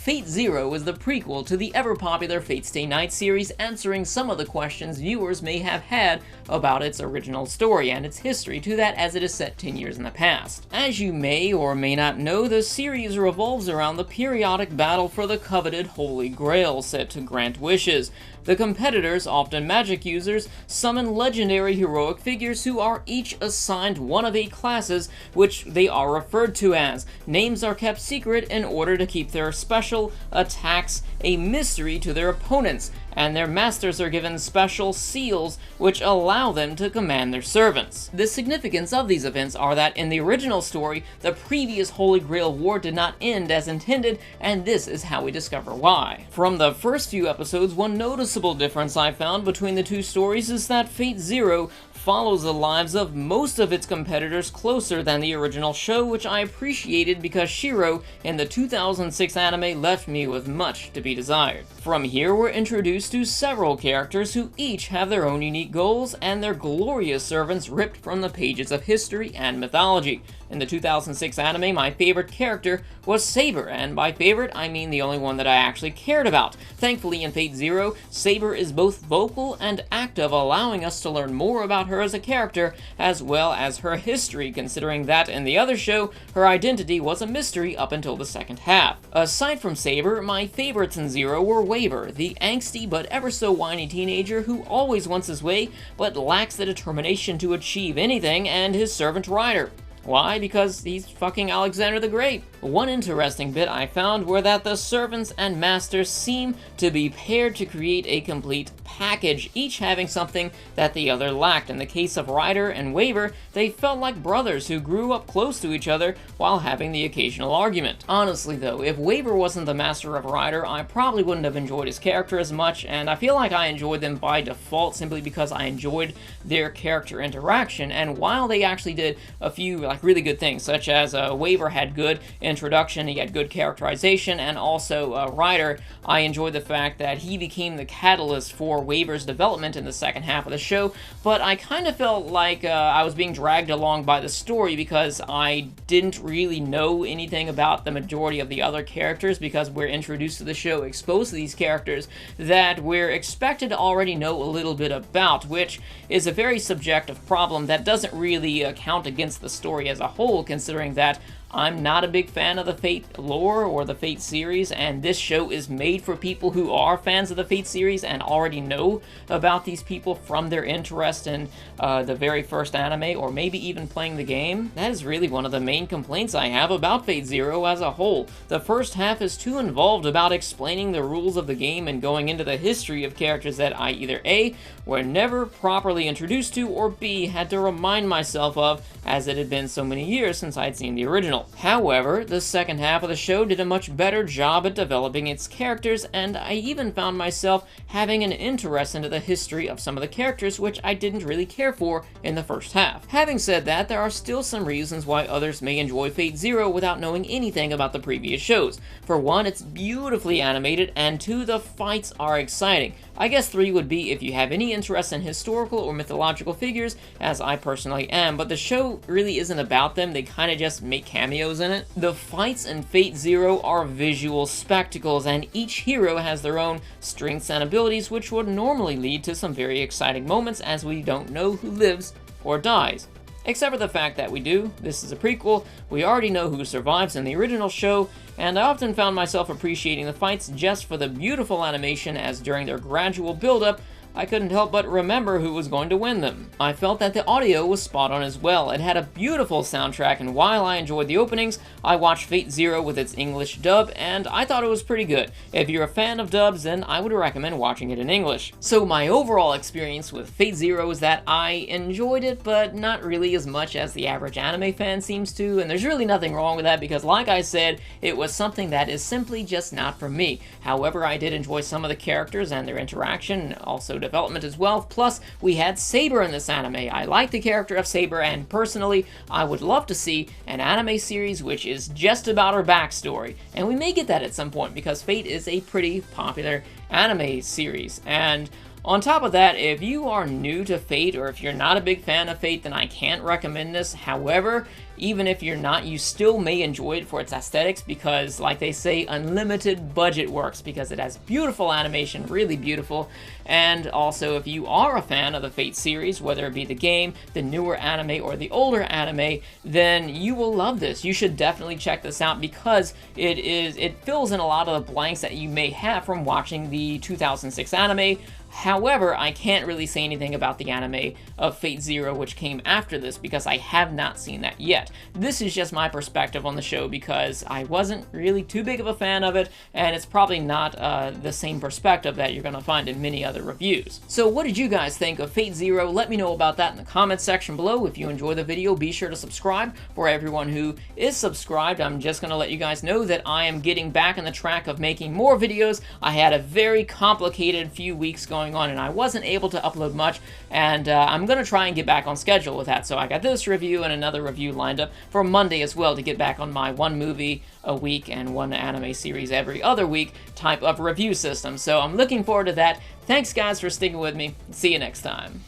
Fate Zero is the prequel to the ever-popular Fate Stay Night series, answering some of the questions viewers may have had about its original story and its history to that, as it is set 10 years in the past. As you may or may not know, the series revolves around the periodic battle for the coveted Holy Grail said to grant wishes. The competitors, often magic users, summon legendary heroic figures who are each assigned one of 8 classes, which they are referred to as. Names are kept secret in order to keep their special attacks a mystery to their opponents, and their masters are given special seals which allow them to command their servants. The significance of these events are that in the original story, the previous Holy Grail War did not end as intended, and this is how we discover why. From the first few episodes, one noticeable difference I found between the two stories is that Fate Zero follows the lives of most of its competitors closer than the original show, which I appreciated because Shiro in the 2006 anime left me with much to be desired. From here, we're introduced to several characters who each have their own unique goals and their glorious servants ripped from the pages of history and mythology. In the 2006 anime, my favorite character was Saber, and by favorite, I mean the only one that I actually cared about. Thankfully, in Fate Zero, Saber is both vocal and active, allowing us to learn more about her as a character, as well as her history, considering that in the other show, her identity was a mystery up until the second half. Aside from Saber, my favorites in Zero were Waver, the angsty but ever so whiny teenager who always wants his way, but lacks the determination to achieve anything, and his servant Ryder. Why? Because he's fucking Alexander the Great. One interesting bit I found were that the servants and masters seem to be paired to create a complete package, each having something that the other lacked. In the case of Ryder and Waver, they felt like brothers who grew up close to each other while having the occasional argument. Honestly though, if Waver wasn't the master of Ryder, I probably wouldn't have enjoyed his character as much, and I feel like I enjoyed them by default simply because I enjoyed their character interaction. And while they actually did a few really good things, such as Waver had good introduction, he had good characterization, and also Ryder, I enjoyed the fact that he became the catalyst for Waver's development in the second half of the show, but I kind of felt like I was being dragged along by the story because I didn't really know anything about the majority of the other characters, because we're introduced to the show exposed to these characters that we're expected to already know a little bit about, which is a very subjective problem that doesn't really count against the story as a whole, considering that I'm not a big fan of the Fate lore or the Fate series, and this show is made for people who are fans of the Fate series and already know about these people from their interest in the very first anime, or maybe even playing the game. That is really one of the main complaints I have about Fate Zero as a whole. The first half is too involved about explaining the rules of the game and going into the history of characters that I either A, were never properly introduced to, or B, had to remind myself of, as it had been so many years since I'd seen the original. However, the second half of the show did a much better job at developing its characters, and I even found myself having an interest into the history of some of the characters, which I didn't really care for in the first half. Having said that, there are still some reasons why others may enjoy Fate Zero without knowing anything about the previous shows. For one, it's beautifully animated, and two, the fights are exciting. I guess 3 would be if you have any interest in historical or mythological figures, as I personally am, but the show really isn't about them, they kind of just make cameos in it. The fights in Fate Zero are visual spectacles, and each hero has their own strengths and abilities, which would normally lead to some very exciting moments, as we don't know who lives or dies. Except for the fact that we do. This is a prequel, we already know who survives in the original show, and I often found myself appreciating the fights just for the beautiful animation, as during their gradual build-up, I couldn't help but remember who was going to win them. I felt that the audio was spot on as well. It had a beautiful soundtrack, and while I enjoyed the openings, I watched Fate Zero with its English dub, and I thought it was pretty good. If you're a fan of dubs, then I would recommend watching it in English. So my overall experience with Fate Zero is that I enjoyed it, but not really as much as the average anime fan seems to, and there's really nothing wrong with that because, like I said, it was something that is simply just not for me. However, I did enjoy some of the characters and their interaction, also development as well. Plus, we had Saber in this anime. I like the character of Saber, and personally, I would love to see an anime series which is just about her backstory. And we may get that at some point because Fate is a pretty popular anime series. And on top of that, if you are new to Fate, or if you're not a big fan of Fate, then I can't recommend this. However, even if you're not, you still may enjoy it for its aesthetics because, like they say, unlimited budget works because it has beautiful animation, really beautiful. And also, if you are a fan of the Fate series, whether it be the game, the newer anime, or the older anime, then you will love this. You should definitely check this out because it fills in a lot of the blanks that you may have from watching the 2006 anime. However, I can't really say anything about the anime of Fate Zero, which came after this, because I have not seen that yet. This is just my perspective on the show because I wasn't really too big of a fan of it, and it's probably not the same perspective that you're going to find in many other reviews. So what did you guys think of Fate Zero? Let me know about that in the comments section below. If you enjoy the video, be sure to subscribe. For everyone who is subscribed, I'm just going to let you guys know that I am getting back on the track of making more videos. I had a very complicated few weeks going on and I wasn't able to upload much, and I'm going to try and get back on schedule with that. So I got this review and another review lined up for Monday as well to get back on my one movie a week and one anime series every other week type of review system. So I'm looking forward to that. Thanks guys for sticking with me. See you next time.